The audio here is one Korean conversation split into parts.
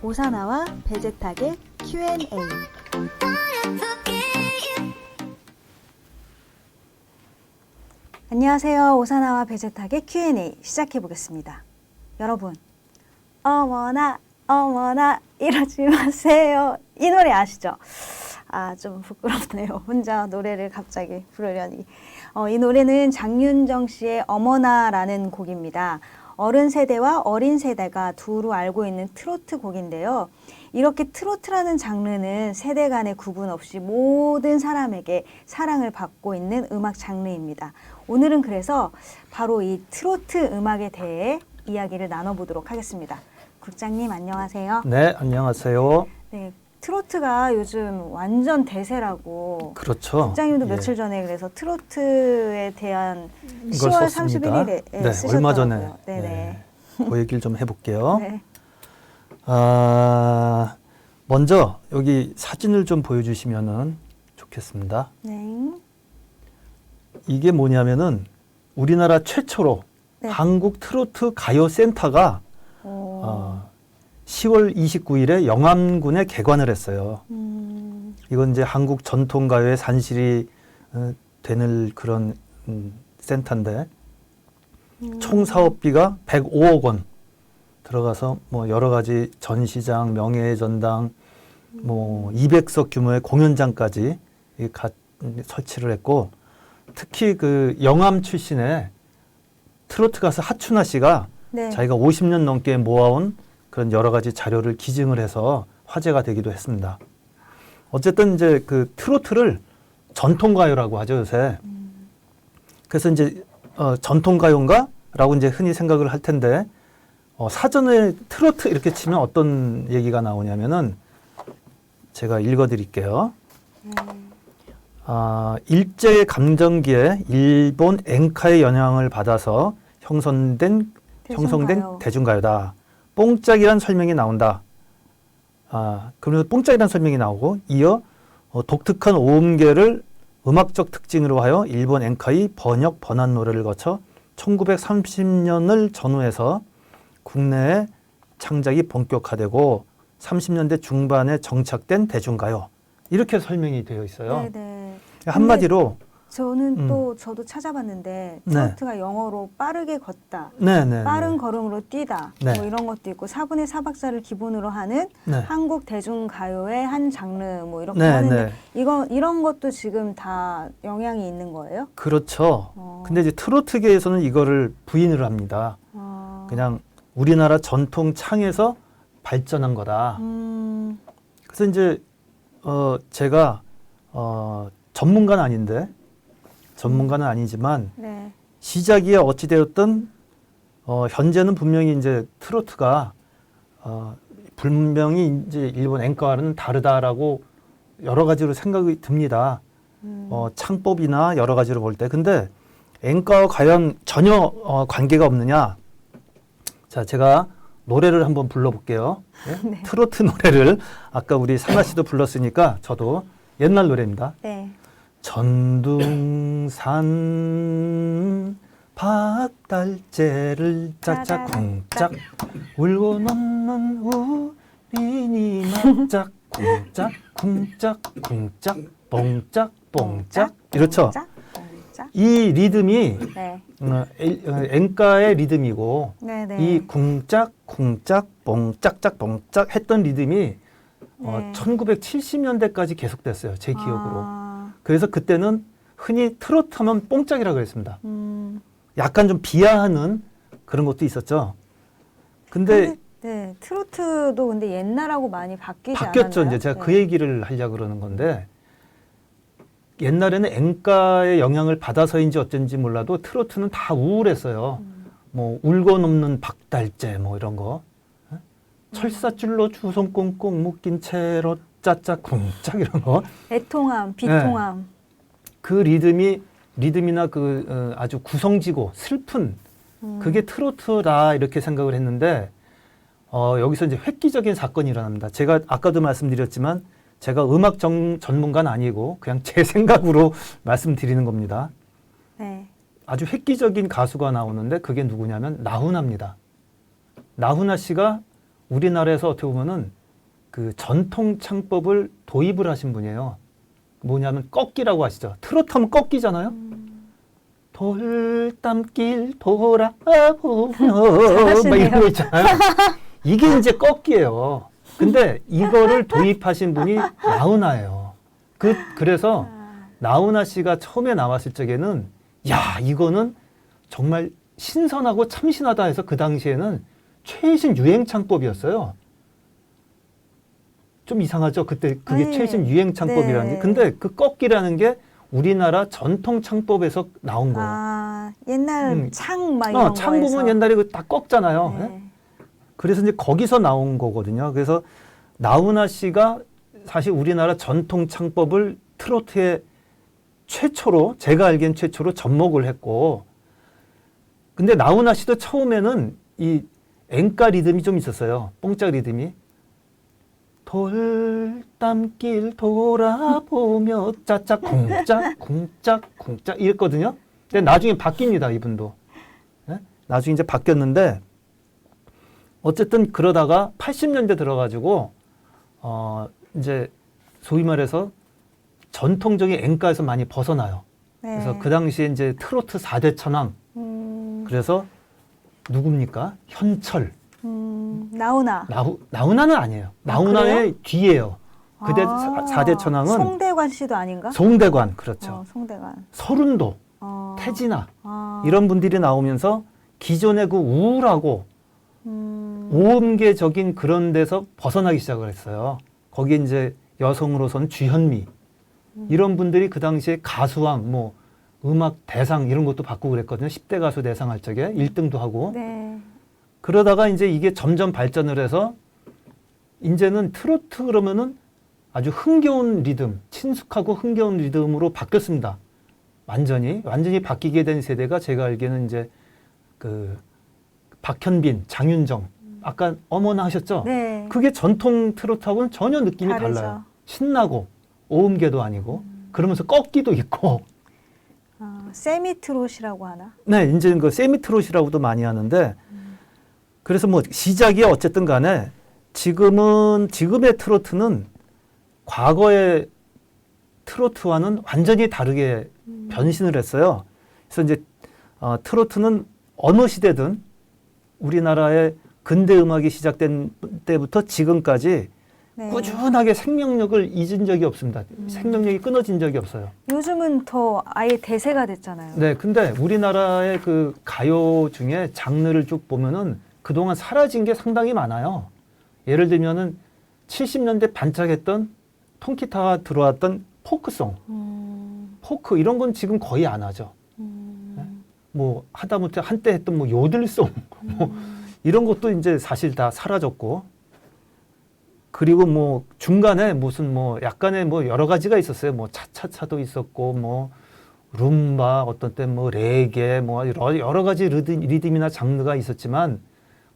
오사나와 베제탁의 Q&A. 안녕하세요. 오사나와 베제탁의 Q&A 시작해 보겠습니다. 여러분, 어머나 어머나 이러지 마세요. 이 노래 아시죠? 좀 부끄럽네요. 혼자 노래를 갑자기 부르려니. 이 노래는 장윤정 씨의 어머나라는 곡입니다. 어른 세대와 어린 세대가 두루 알고 있는 트로트 곡인데요. 이렇게 트로트라는 장르는 세대 간의 구분 없이 모든 사람에게 사랑을 받고 있는 음악 장르입니다. 오늘은 그래서 바로 이 트로트 음악에 대해 이야기를 나눠보도록 하겠습니다. 국장님 안녕하세요. 네, 안녕하세요. 네, 트로트가 요즘 완전 대세라고. 그렇죠. 국장님도 예. 며칠 전에 그래서 트로트에 대한 이걸 10월 썼습니다. 31일에 네, 쓰셨더라고요. 얼마 전에. 네네. 네, 그 얘기를 좀 해볼게요. 네. 먼저 여기 사진을 좀 보여주시면 좋겠습니다. 네. 이게 뭐냐면은 우리나라 최초로 네. 한국 트로트 가요 센터가 오. 10월 29일에 영암군에 개관을 했어요. 이건 이제 한국 전통가요의 산실이 되는 그런 센터인데 총 사업비가 105억 원 들어가서 뭐 여러 가지 전시장, 명예전당, 뭐 200석 규모의 공연장까지 설치를 했고, 특히 그 영암 출신의 트로트 가수 하춘아 씨가 네. 자기가 50년 넘게 모아온 그런 여러 가지 자료를 기증을 해서 화제가 되기도 했습니다. 어쨌든 이제 그 트로트를 전통가요라고 하죠, 요새. 그래서 이제 전통가요인가라고 이제 흔히 생각을 할 텐데, 사전에 트로트 이렇게 치면 어떤 얘기가 나오냐면은 제가 읽어드릴게요. 일제 감정기에 일본 엔카의 영향을 받아서 형성된 대중가요다. 뽕짝이란 설명이 나온다. 그러면서 뽕짝이란 설명이 나오고, 이어 독특한 오음계를 음악적 특징으로 하여 일본 엔카의 번역 번안 노래를 거쳐 1930년을 전후해서 국내에 창작이 본격화되고 30년대 중반에 정착된 대중가요. 이렇게 설명이 되어 있어요. 네네. 한마디로 저는 저도 찾아봤는데 네. 트로트가 영어로 빠르게 걷다, 네네. 빠른 걸음으로 뛰다, 네. 뭐 이런 것도 있고 4분의 4박자를 기본으로 하는 네. 한국 대중가요의 한 장르 뭐 이렇게 네, 하는데 네. 이런 것도 지금 다 영향이 있는 거예요? 그렇죠. 근데 이제 트로트계에서는 이거를 부인을 합니다. 그냥 우리나라 전통 창에서 발전한 거다. 그래서 이제 제가 전문가는 아니지만 네. 시작이야 어찌 되었든 현재는 분명히 이제 트로트가 분명히 이제 일본 엔카와는 다르다라고 여러 가지로 생각이 듭니다. 창법이나 여러 가지로 볼 때. 근데 엔카와 과연 전혀 관계가 없느냐? 자, 제가 노래를 한번 불러볼게요. 네? 네. 트로트 노래를 아까 우리 사나 씨도 불렀으니까 저도 옛날 노래입니다. 네. 전둥산 박달재를 짝짝 쿵짝 울고 넘는 우리니 막짝 쿵짝 쿵짝 쿵짝 뽕짝 뽕짝 이렇죠. 뽕짝, 뽕짝. 이 리듬이 네. 엔카의 리듬이고 네네. 이 쿵짝 쿵짝 뽕짝짝 뽕짝 했던 리듬이 네. 1970년대까지 계속됐어요. 제 기억으로. 아, 그래서 그때는 흔히 트로트 하면 뽕짝이라고 했습니다. 약간 좀 비하하는 그런 것도 있었죠. 근데 네, 트로트도 근데 옛날하고 많이 바뀌지 바뀌었죠. 않았나요? 이제 제가 네. 그 얘기를 하려고 그러는 건데, 옛날에는 엔카의 영향을 받아서인지 어쩐지 몰라도 트로트는 다 우울했어요. 뭐 울고 넘는 박달재 뭐 이런 거. 철사줄로 주손 꽁꽁 묶인 채로 짜짜 쿵짝 이런 거. 애통함, 비통함. 그 리듬이나 그 아주 구성지고 슬픈 그게 트로트다 이렇게 생각을 했는데, 여기서 이제 획기적인 사건이 일어납니다. 제가 아까도 말씀드렸지만 제가 음악 전문가는 아니고 그냥 제 생각으로 말씀드리는 겁니다. 네. 아주 획기적인 가수가 나오는데 그게 누구냐면 나훈아입니다. 나훈아 씨가 우리나라에서 어떻게 보면은 그 전통 창법을 도입을 하신 분이에요. 뭐냐면 꺾기라고 아시죠? 트로트 하면 꺾기잖아요. 돌담길 돌아보며 막 이런 거 있잖아요. 이게 이제 꺾기예요. 근데 이거를 도입하신 분이 나훈아예요. 그래서 나훈아 씨가 처음에 나왔을 적에는 야, 이거는 정말 신선하고 참신하다 해서 그 당시에는 최신 유행 창법이었어요. 좀 이상하죠? 그때 그게 네. 최신 유행 창법이라는 게. 네. 근데 그 꺾기라는 게 우리나라 전통 창법에서 나온 거예요. 아, 옛날 창 막 이런 창 보면 거에서. 옛날에 그 다 꺾잖아요. 네. 그래서 이제 거기서 나온 거거든요. 그래서 나훈아 씨가 사실 우리나라 전통 창법을 트로트의 최초로, 제가 알기엔 최초로 접목을 했고, 근데 나훈아 씨도 처음에는 이 엔가 리듬이 좀 있었어요. 뽕짝 리듬이. 돌담길 돌아보며 짜짝 쿵짝 쿵짝 쿵짝 이랬거든요. 근데 나중에 바뀝니다, 이분도. 네? 나중에 이제 바뀌었는데 어쨌든 그러다가 80년대 들어가지고 이제 소위 말해서 전통적인 엔가에서 많이 벗어나요. 네. 그래서 그 당시에 이제 트로트 4대 천왕. 그래서 누굽니까? 현철. 나훈아. 나훈아는 아니에요. 나훈아의 뒤에요. 그대 아, 4대 천왕은 송대관 씨도 아닌가? 송대관, 그렇죠. 송대관. 서른도, 어. 태진아 아. 이런 분들이 나오면서 기존의 그 우울하고 오음계적인 그런 데서 벗어나기 시작을 했어요. 거기에 이제 여성으로서는 주현미 이런 분들이 그 당시에 가수왕, 뭐 음악 대상 이런 것도 받고 그랬거든요. 10대 가수 대상 할 적에 1등도 하고. 네. 그러다가 이제 이게 점점 발전을 해서 이제는 트로트 그러면은 아주 흥겨운 리듬, 친숙하고 흥겨운 리듬으로 바뀌었습니다. 완전히 바뀌게 된 세대가 제가 알기에는 이제 그 박현빈, 장윤정 아까 어머나 하셨죠? 네. 그게 전통 트로트하고는 전혀 느낌이 다르죠. 달라요. 신나고 오음계도 아니고 그러면서 꺾기도 있고. 세미트롯이라고 하나? 네, 이제 그 세미트롯이라고도 많이 하는데 그래서 뭐 시작이 어쨌든 간에 지금의 트로트는 과거의 트로트와는 완전히 다르게 변신을 했어요. 그래서 이제 트로트는 어느 시대든 우리나라의 근대 음악이 시작된 때부터 지금까지 네. 꾸준하게 생명력을 잊은 적이 없습니다. 생명력이 끊어진 적이 없어요. 요즘은 더 아예 대세가 됐잖아요. 네, 근데 우리나라의 그 가요 중에 장르를 쭉 보면은 그동안 사라진 게 상당히 많아요. 예를 들면은 70년대 반짝했던 통기타가 들어왔던 포크송, 포크 이런 건 지금 거의 안 하죠. 네? 뭐 하다못해 한때 했던 뭐 요들송 뭐 이런 것도 이제 사실 다 사라졌고 그리고 뭐 중간에 무슨 뭐 약간의 뭐 여러 가지가 있었어요. 뭐 차차차도 있었고 뭐 룸바 어떤 때 뭐 레게 뭐 여러 가지 리듬이나 장르가 있었지만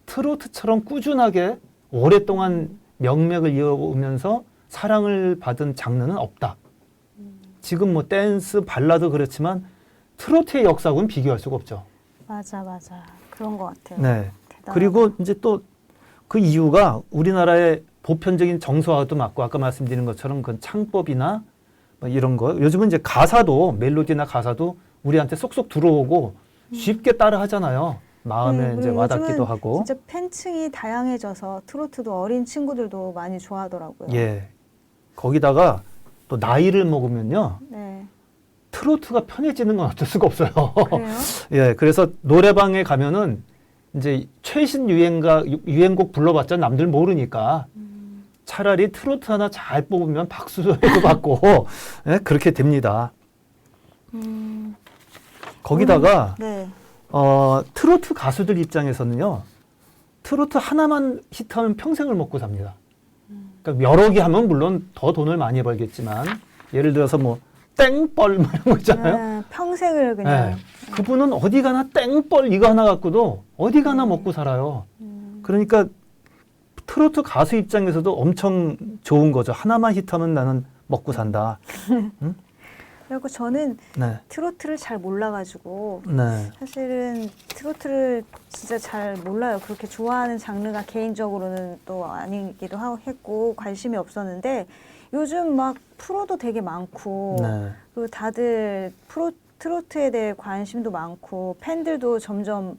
트로트처럼 꾸준하게 오랫동안 명맥을 이어오면서 사랑을 받은 장르는 없다. 지금 뭐 댄스, 발라드 그렇지만 트로트의 역사하고는 비교할 수가 없죠. 맞아. 그런 것 같아요. 네. 대단하다. 그리고 이제 또 그 이유가 우리나라의 보편적인 정서와도 맞고 아까 말씀드린 것처럼 그 창법이나 뭐 이런 거 요즘은 이제 가사도 멜로디나 가사도 우리한테 쏙쏙 들어오고 쉽게 따라 하잖아요. 마음에 이제 와닿기도 하고. 진짜 팬층이 다양해져서 트로트도 어린 친구들도 많이 좋아하더라고요. 예. 거기다가 또 나이를 먹으면요. 네. 트로트가 편해지는 건 어쩔 수가 없어요. 그래요? 예. 그래서 노래방에 가면은 이제 최신 유행곡 불러봤자 남들 모르니까 차라리 트로트 하나 잘 뽑으면 박수도 받고 예? 그렇게 됩니다. 거기다가 네. 트로트 가수들 입장에서는요. 트로트 하나만 히트하면 평생을 먹고 삽니다. 그러니까 여러 개 하면 물론 더 돈을 많이 벌겠지만 예를 들어서 뭐 땡벌 뭐 이런 거 있잖아요. 네, 평생을 그냥. 네. 그분은 어디 가나 땡벌 이거 하나 갖고도 어디 가나 먹고 살아요. 그러니까 트로트 가수 입장에서도 엄청 좋은 거죠. 하나만 히트하면 나는 먹고 산다. 응? 그리고 저는 네. 트로트를 잘 몰라가지고 네. 사실은 트로트를 진짜 잘 몰라요. 그렇게 좋아하는 장르가 개인적으로는 또 아니기도 했고 관심이 없었는데 요즘 막 프로도 되게 많고 네. 그리고 다들 트로트에 대해 관심도 많고 팬들도 점점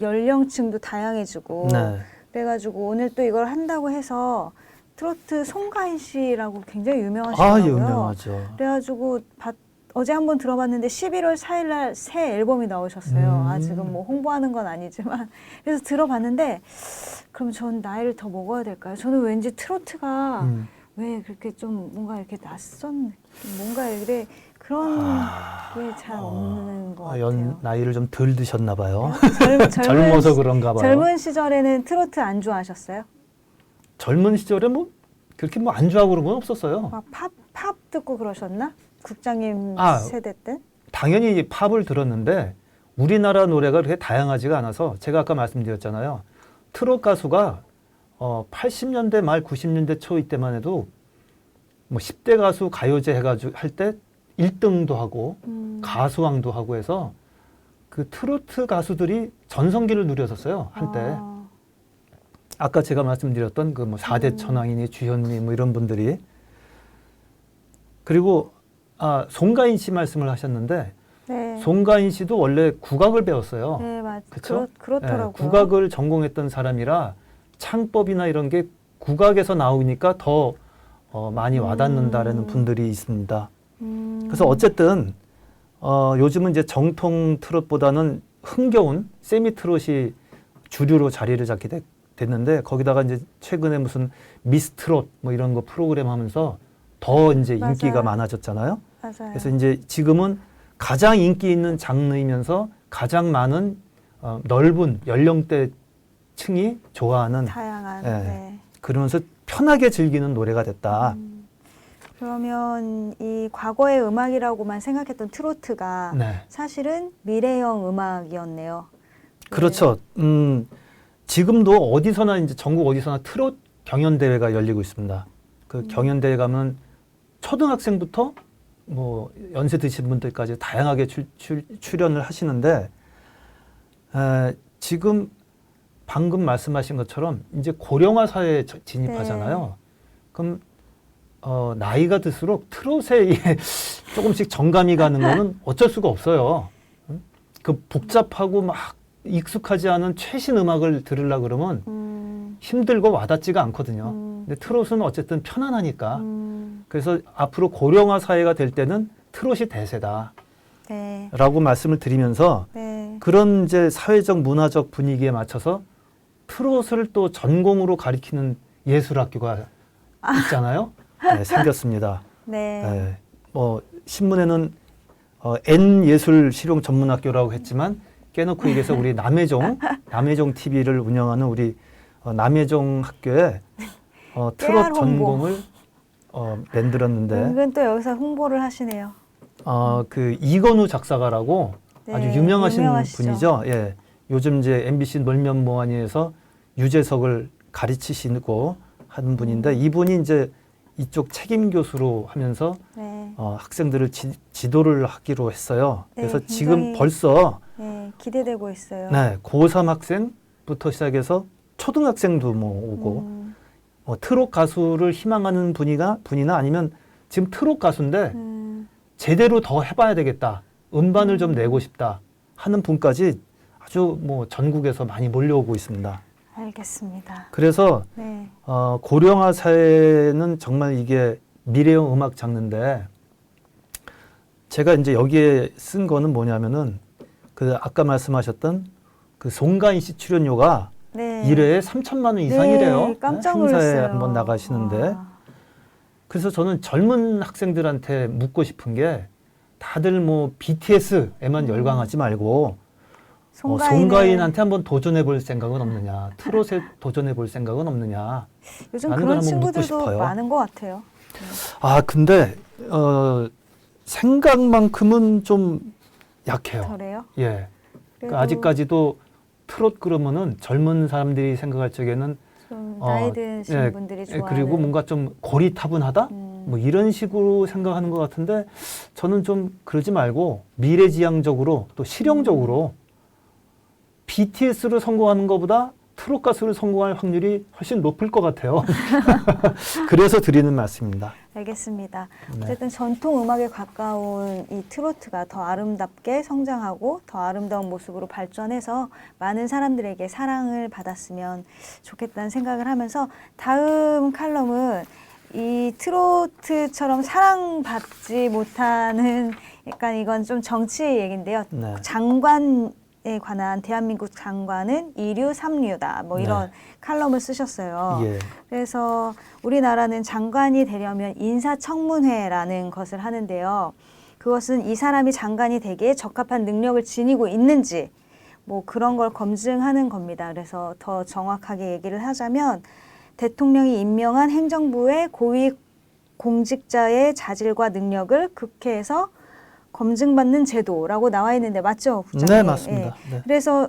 연령층도 다양해지고 네. 그래가지고 오늘 또 이걸 한다고 해서 트로트 송가인 씨라고 굉장히 유명하시더라고요. 아, 유명하죠. 그래가지고 어제 한번 들어봤는데 11월 4일 날 새 앨범이 나오셨어요. 아직은 뭐 홍보하는 건 아니지만 그래서 들어봤는데 그럼 전 나이를 더 먹어야 될까요? 저는 왠지 트로트가 왜 그렇게 좀 뭔가 이렇게 낯선 뭔가 이래 그런 게 잘 없는 것 같아요. 나이를 좀 덜 드셨나 봐요. 젊어서 그런가 봐요. 젊은 시절에는 트로트 안 좋아하셨어요? 젊은 시절에 뭐 그렇게 뭐 안 좋아하고 그런 건 없었어요. 막 팝 듣고 그러셨나? 국장님 세대 때? 당연히 팝을 들었는데 우리나라 노래가 그렇게 다양하지가 않아서 제가 아까 말씀드렸잖아요. 트롯 가수가 80년대 말 90년대 초 이때만 해도 뭐 10대 가수 가요제 해가지고 할 때 1등도 하고 가수왕도 하고 해서 그 트로트 가수들이 전성기를 누렸었어요. 한때. 아까 제가 말씀드렸던 그 뭐 4대 천왕이니 주현미 뭐 이런 분들이. 그리고 송가인 씨 말씀을 하셨는데 네. 송가인 씨도 원래 국악을 배웠어요. 네, 맞아요. 그쵸? 그렇더라고요. 네, 국악을 전공했던 사람이라 창법이나 이런 게 국악에서 나오니까 더 많이 와닿는다라는 분들이 있습니다. 그래서 어쨌든 요즘은 이제 정통 트롯보다는 흥겨운 세미 트롯이 주류로 자리를 잡게 됐는데 거기다가 이제 최근에 무슨 미스 트롯 뭐 이런 거 프로그램 하면서 더 이제 인기가 맞아요. 많아졌잖아요. 맞아요. 그래서 이제 지금은 가장 인기 있는 장르이면서 가장 많은 넓은 연령대층이 좋아하는 다양한. 예, 네. 그러면서 편하게 즐기는 노래가 됐다. 그러면 이 과거의 음악이라고만 생각했던 트로트가 네. 사실은 미래형 음악이었네요. 그렇죠. 지금도 어디서나 이제 전국 어디서나 트롯 경연 대회가 열리고 있습니다. 그 경연 대회 가면 초등학생부터 뭐 연세 드신 분들까지 다양하게 출연을 하시는데 지금 방금 말씀하신 것처럼 이제 고령화 사회에 진입하잖아요. 네. 그럼 나이가 들수록 트롯에 조금씩 정감이 가는 거는 어쩔 수가 없어요. 그 복잡하고 막 익숙하지 않은 최신 음악을 들으려 그러면 힘들고 와닿지가 않거든요. 근데 트롯은 어쨌든 편안하니까. 그래서 앞으로 고령화 사회가 될 때는 트롯이 대세다. 네. 라고 말씀을 드리면서 네. 그런 이제 사회적 문화적 분위기에 맞춰서 트롯을 또 전공으로 가리키는 예술학교가 있잖아요. 네, 생겼습니다. 네. 네, 뭐 신문에는 N예술 실용 전문학교라고 했지만 깨놓고 얘기해서 우리 남해종 TV를 운영하는 우리 남해종 학교에 트롯 전공을 만들었는데 은근 또 여기서 홍보를 하시네요. 그 이건우 작사가라고 네, 아주 유명하신 유명하시죠. 분이죠. 예. 요즘 이제 MBC 놀면 뭐하니에서 유재석을 가르치시고 하는 분인데 이분이 이제 이쪽 책임 교수로 하면서 네. 학생들을 지도를 하기로 했어요. 네, 그래서 굉장히- 지금 벌써 네, 기대되고 있어요. 네, 고3 학생부터 시작해서 초등학생도 뭐 오고 트롯 가수를 희망하는 분이나 아니면 지금 트롯 가수인데 제대로 더 해봐야 되겠다. 음반을 좀 내고 싶다 하는 분까지 아주 뭐 전국에서 많이 몰려오고 있습니다. 알겠습니다. 그래서 네. 고령화 사회는 정말 이게 미래형 음악 장르인데 제가 이제 여기에 쓴 거는 뭐냐면은 그 아까 말씀하셨던 그 송가인 씨 출연료가 네. 1회에 3천만 원 이상이래요. 네, 깜짝 행사에 놀랐어요. 한번 나가시는데 와. 그래서 저는 젊은 학생들한테 묻고 싶은 게 다들 뭐 BTS에만 열광하지 말고 송가인한테 한번 도전해 볼 생각은 없느냐, 트롯에 도전해 볼 생각은 없느냐. 요즘 라는 걸 그런 한번 묻고 친구들도 싶어요. 많은 것 같아요. 근데 생각만큼은 좀 약해요. 그래요? 예. 그래도 그러니까 아직까지도 트롯 그러면은 젊은 사람들이 생각할 적에는 좀 나이 드신 예, 분들이 예, 좋아하는 그리고 뭔가 좀 고리타분하다? 뭐 이런 식으로 생각하는 것 같은데 저는 좀 그러지 말고 미래지향적으로 또 실용적으로 BTS로 성공하는 것보다 트롯 가수를 성공할 확률이 훨씬 높을 것 같아요. 그래서 드리는 말씀입니다. 알겠습니다. 네. 어쨌든 전통 음악에 가까운 이 트로트가 더 아름답게 성장하고 더 아름다운 모습으로 발전해서 많은 사람들에게 사랑을 받았으면 좋겠다는 생각을 하면서 다음 칼럼은 이 트로트처럼 사랑받지 못하는 약간 이건 좀 정치 얘기인데요. 네. 장관에 관한 대한민국 장관은 2류, 3류다. 뭐 이런 네. 칼럼을 쓰셨어요. 예. 그래서 우리나라는 장관이 되려면 인사청문회라는 것을 하는데요. 그것은 이 사람이 장관이 되기에 적합한 능력을 지니고 있는지 뭐 그런 걸 검증하는 겁니다. 그래서 더 정확하게 얘기를 하자면 대통령이 임명한 행정부의 고위 공직자의 자질과 능력을 국회에서 검증받는 제도라고 나와 있는데 맞죠, 국장님? 네, 맞습니다. 네. 그래서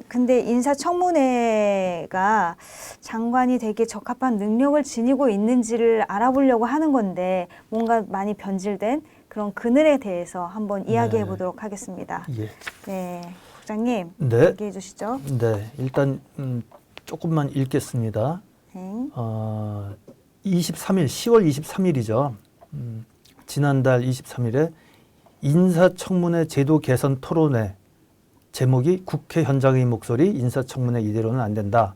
근데 인사청문회가 장관이 되게 적합한 능력을 지니고 있는지를 알아보려고 하는 건데 뭔가 많이 변질된 그런 그늘에 대해서 한번 이야기해 보도록 하겠습니다. 예. 네, 국장님 네. 얘기해 주시죠. 네, 일단 조금만 읽겠습니다. 네. 23일, 10월 23일이죠. 지난달 23일에 인사청문회 제도 개선 토론회, 제목이 국회 현장의 목소리, 인사청문회 이대로는 안 된다.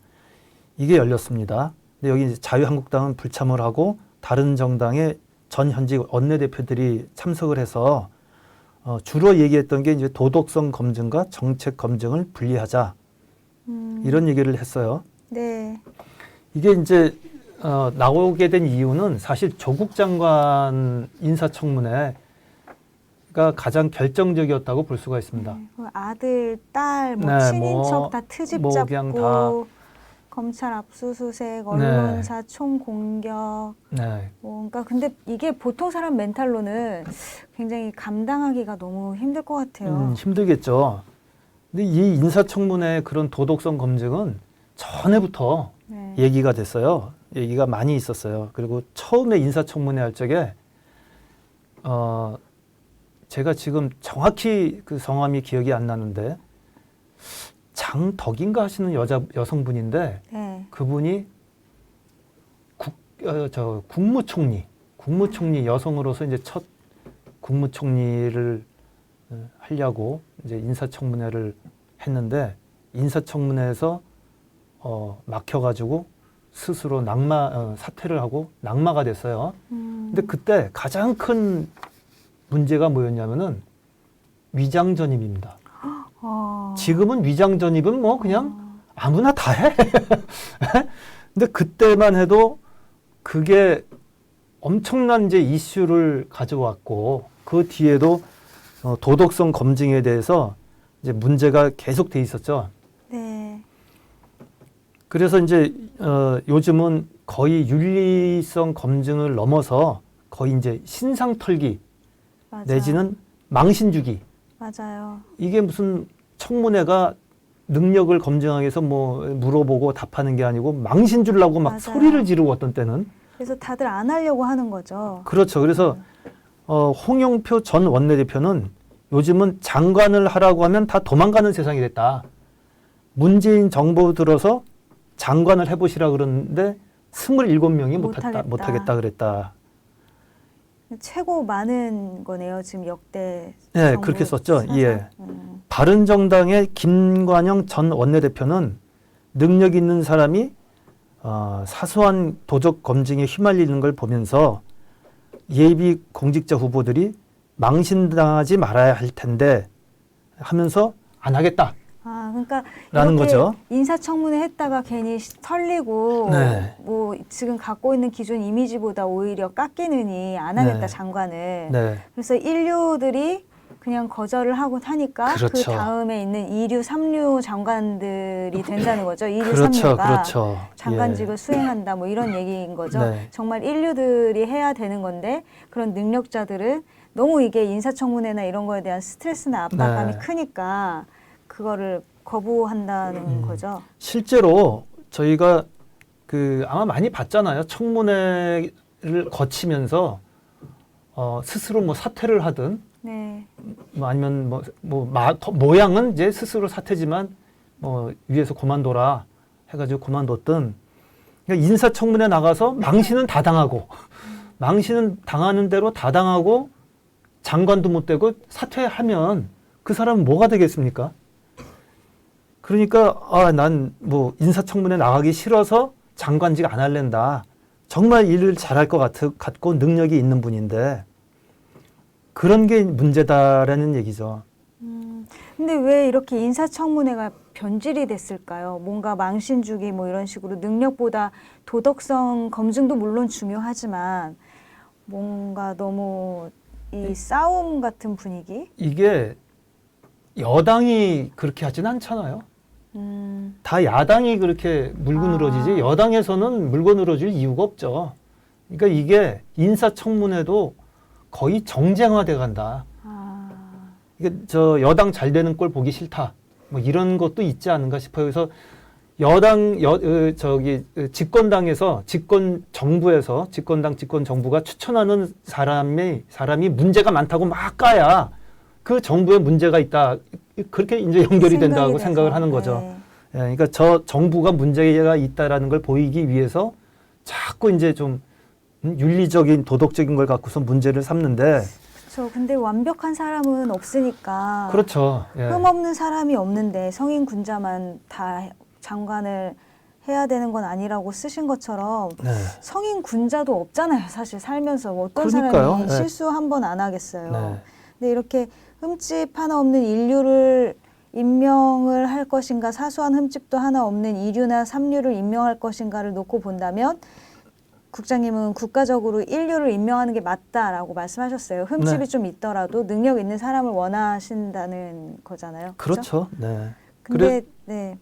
이게 열렸습니다. 근데 여기 이제 자유한국당은 불참을 하고 다른 정당의 전 현직 원내대표들이 참석을 해서 주로 얘기했던 게 이제 도덕성 검증과 정책 검증을 분리하자. 이런 얘기를 했어요. 네. 이게 이제 나오게 된 이유는 사실 조국 장관 인사청문회가 가장 결정적이었다고 볼 수가 있습니다. 아들, 딸, 뭐 네, 친인척 뭐, 다 트집 뭐 잡고 그냥 다. 검찰 압수수색, 언론사 총공격. 네. 그러니까 근데 이게 보통 사람 멘탈로는 굉장히 감당하기가 너무 힘들 것 같아요. 힘들겠죠. 근데 이 인사청문회 그런 도덕성 검증은 전에부터 네. 얘기가 됐어요. 얘기가 많이 있었어요. 그리고 처음에 인사청문회 할 적에 제가 지금 정확히 그 성함이 기억이 안 나는데 장덕인가 하시는 여성분인데 네. 그분이 국무총리 여성으로서 이제 첫 국무총리를 하려고 이제 인사청문회를 했는데 인사청문회에서 막혀가지고 스스로 사퇴를 하고 낙마가 됐어요. 근데 그때 가장 큰 문제가 뭐였냐면은 위장 전입입니다. 지금은 위장 전입은 뭐 그냥 아무나 다 해. 근데 그때만 해도 그게 엄청난 이제 이슈를 가져왔고 그 뒤에도 도덕성 검증에 대해서 이제 문제가 계속 돼 있었죠. 네. 그래서 이제 요즘은 거의 윤리성 검증을 넘어서 거의 이제 신상 털기 맞아요. 내지는 망신 주기. 맞아요. 이게 무슨 청문회가 능력을 검증하기 위해서 뭐 물어보고 답하는 게 아니고 망신 주려고 막 맞아요. 소리를 지르고 어떤 때는. 그래서 다들 안 하려고 하는 거죠. 그렇죠. 그래서 홍영표 전 원내대표는 요즘은 장관을 하라고 하면 다 도망가는 세상이 됐다. 문재인 정부 들어서 장관을 해보시라 그러는데 27명이 못하겠다 그랬다. 최고 많은 거네요. 지금 역대. 네, 정부 그렇게 썼죠. 사상. 예. 바른정당의 김관영 전 원내대표는 능력 있는 사람이 사소한 도적 검증에 휘말리는 걸 보면서 예비 공직자 후보들이 망신당하지 말아야 할 텐데 하면서 안 하겠다. 그러니까 라는 이렇게 거죠. 인사청문회 했다가 괜히 털리고 네. 뭐 지금 갖고 있는 기존 이미지보다 오히려 깎이느니 안 하겠다 네. 장관을. 네. 그래서 1류들이 그냥 거절을 하고 하니까 그 그렇죠. 다음에 있는 2류, 3류 장관들이 된다는 거죠. 2류, 그렇죠. 3류가 그렇죠. 장관직을 예. 수행한다 뭐 이런 얘기인 거죠. 네. 정말 1류들이 해야 되는 건데 그런 능력자들은 너무 이게 인사청문회나 이런 거에 대한 스트레스나 압박감이 네. 크니까 그거를 거부한다는 거죠. 실제로 저희가 아마 많이 봤잖아요. 청문회에서 거치면서 스스로 뭐 사퇴를 하든 네. 뭐 아니면 모양은 이제 스스로 사퇴지만 위에서 그만둬라 해가지고 그만뒀든 그러니까 인사청문회 나가서 망신은 다 당하고 망신은 당하는 대로 다 당하고 장관도 못 되고 사퇴하면 그 사람은 뭐가 되겠습니까? 그러니까 난 뭐 인사청문회 나가기 싫어서 장관직 안 할랜다. 정말 일을 잘할 것 같고 능력이 있는 분인데 그런 게 문제다라는 얘기죠. 근데 왜 이렇게 인사청문회가 변질이 됐을까요? 뭔가 망신주기 뭐 이런 식으로 능력보다 도덕성 검증도 물론 중요하지만 뭔가 너무 이 싸움 같은 분위기? 이게 여당이 그렇게 하진 않잖아요. 다 야당이 그렇게 물고 늘어지지 여당에서는 물고 늘어질 이유가 없죠. 그러니까 이게 인사청문회도 거의 정쟁화돼 간다. 이게 여당 잘 되는 꼴 보기 싫다. 뭐 이런 것도 있지 않은가 싶어요. 그래서 집권당에서 집권 정부가 추천하는 사람이 문제가 많다고 막 까야 그 정부에 문제가 있다. 그렇게 이제 연결이 된다고 생각을 하는 거죠. 네. 예, 그러니까 저 정부가 문제가 있다라는 걸 보이기 위해서 자꾸 이제 좀 윤리적인 도덕적인 걸 갖고서 문제를 삼는데. 그렇죠. 근데 완벽한 사람은 없으니까. 그렇죠. 예. 흠 없는 사람이 없는데 성인 군자만 다 장관을 해야 되는 건 아니라고 쓰신 것처럼 네. 성인 군자도 없잖아요. 사실 살면서 어떤 그러니까요. 사람이 네. 실수 한 번 안 하겠어요. 네. 근데 이렇게 흠집 하나 없는 인류를 임명을 할 것인가, 사소한 흠집도 하나 없는 이류나 삼류를 임명할 것인가를 놓고 본다면 국장님은 국가적으로 인류를 임명하는 게 맞다라고 말씀하셨어요. 흠집이 네. 좀 있더라도 능력 있는 사람을 원하신다는 거잖아요. 그렇죠. 네. 근데 네.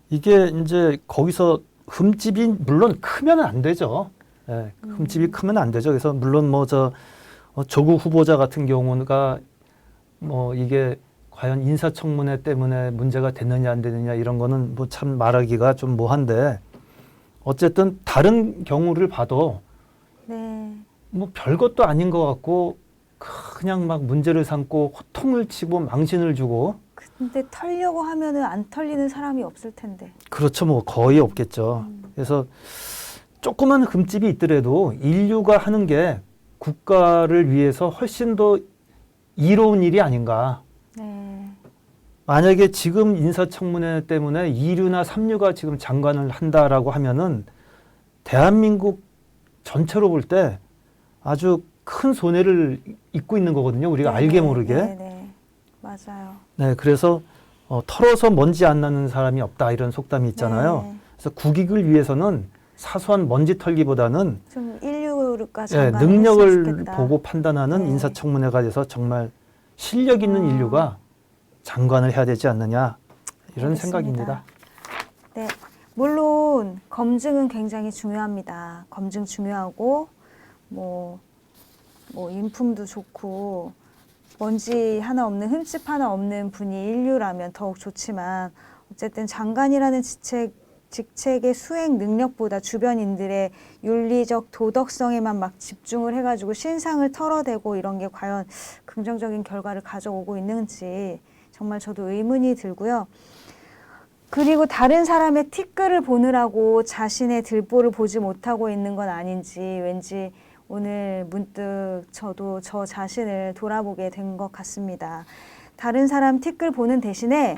이게 이제 거기서 흠집이 물론 크면 안 되죠. 예, 흠집이 크면 안 되죠. 그래서 물론 조국 후보자 같은 경우가 이게 과연 인사청문회 때문에 문제가 됐느냐 안 되느냐 이런 거는 뭐 참 말하기가 좀 뭐한데 어쨌든 다른 경우를 봐도 네. 뭐 별것도 아닌 것 같고 그냥 막 문제를 삼고 호통을 치고 망신을 주고 근데 털려고 하면은 안 털리는 사람이 없을 텐데. 그렇죠. 뭐 거의 없겠죠. 그래서 조그만 흠집이 있더라도 인류가 하는 게 국가를 위해서 훨씬 더 이로운 일이 아닌가. 네. 만약에 지금 인사청문회 때문에 2류나 3류가 지금 장관을 한다라고 하면은 대한민국 전체로 볼 때 아주 큰 손해를 입고 있는 거거든요. 우리가 네, 알게 모르게. 네. 맞아요. 네, 그래서 털어서 먼지 안 나는 사람이 없다 이런 속담이 있잖아요. 네. 그래서 국익을 위해서는 사소한 먼지 털기보다는 좀 인류가 예, 장관을 능력을 했으면 좋겠다. 보고 판단하는 네. 인사청문회가 돼서 정말 실력 있는 인류가 장관을 해야 되지 않느냐 이런 알겠습니다. 생각입니다. 네, 물론 검증은 굉장히 중요합니다. 검증 중요하고 뭐 인품도 좋고 먼지 하나 없는 흠집 하나 없는 분이 인류라면 더욱 좋지만 어쨌든 장관이라는 직책의 수행 능력보다 주변인들의 윤리적 도덕성에만 막 집중을 해가지고 신상을 털어대고 이런 게 과연 긍정적인 결과를 가져오고 있는지 정말 저도 의문이 들고요. 그리고 다른 사람의 티끌을 보느라고 자신의 들보를 보지 못하고 있는 건 아닌지 왠지 오늘 문득 저도 저 자신을 돌아보게 된 것 같습니다. 다른 사람 티끌 보는 대신에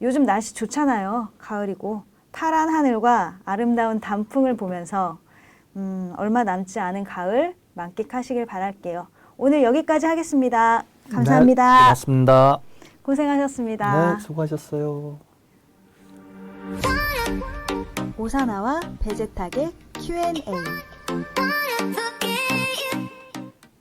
요즘 날씨 좋잖아요. 가을이고 파란 하늘과 아름다운 단풍을 보면서 얼마 남지 않은 가을 만끽하시길 바랄게요. 오늘 여기까지 하겠습니다. 감사합니다. 네, 고맙습니다. 고생하셨습니다. 네, 수고하셨어요. 오사나와 베제탁의 Q&A.